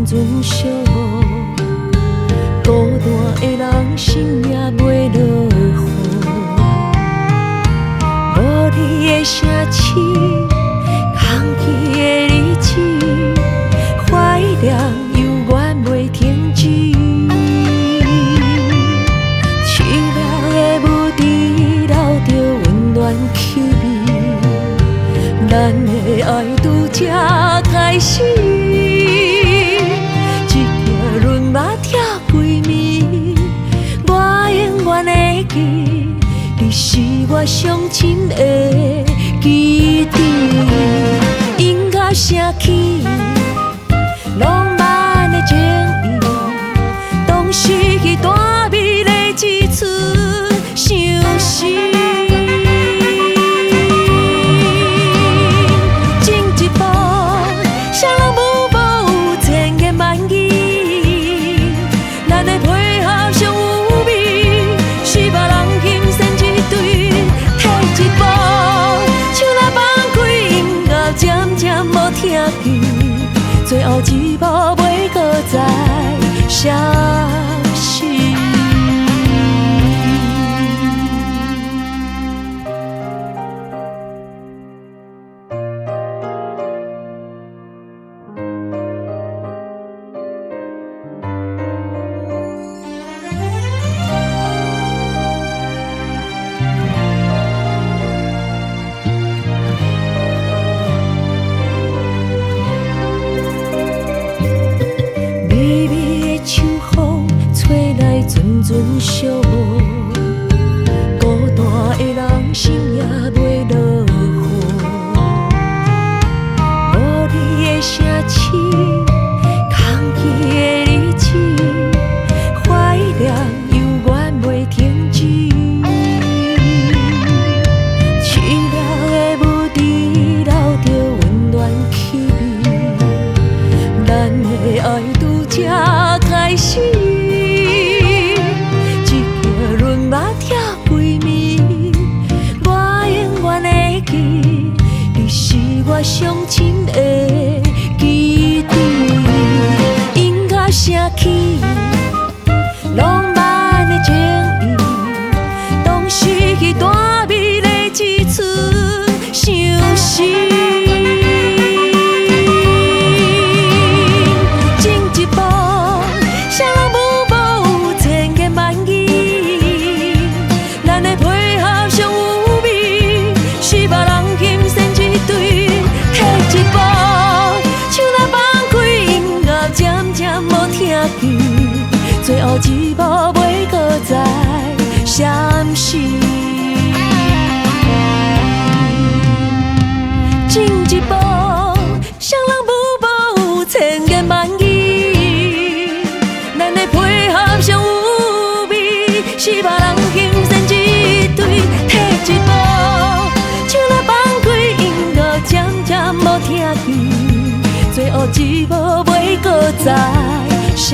阵寂寞，孤单的人心也袂落雨。无你的城市，空虚的日子，怀念犹原袂停止。凄凉的舞池留着温暖气味，咱的爱拄才开始。一行轮马跳几暝，我永远会记，你是我上深的基地。音乐声起，浪漫的情意，当时去大美丽一出相思。情一步，谁人舞步有千言万语，咱的配合上有味，是别人轻声一对。退一步，手若放开，音乐渐渐无听见，最后一步袂搁再相识。微微的秋风吹来阵阵寂寞，孤单的人心也袂落雨。无你的城市，空虚的日子，怀念犹原袂停止。凄凉的舞池留着温暖气味，咱的爱拄才开始。一行轮马跳几暝，我永远会记，你是我上深的基地。音乐声起，浪漫的情意，当时去大美丽一出相思。前一步，谁人舞步有千言万语，咱的配合上有味，是别人轻声一对。退一步，手若放开，音乐渐渐无听见，最后一步袂搁再相识。前一步，谁人舞步有千言万语，咱的配合上有味，是别人轻声一对。退一步，手若放开，音乐渐渐无听见，最后一步袂搁再相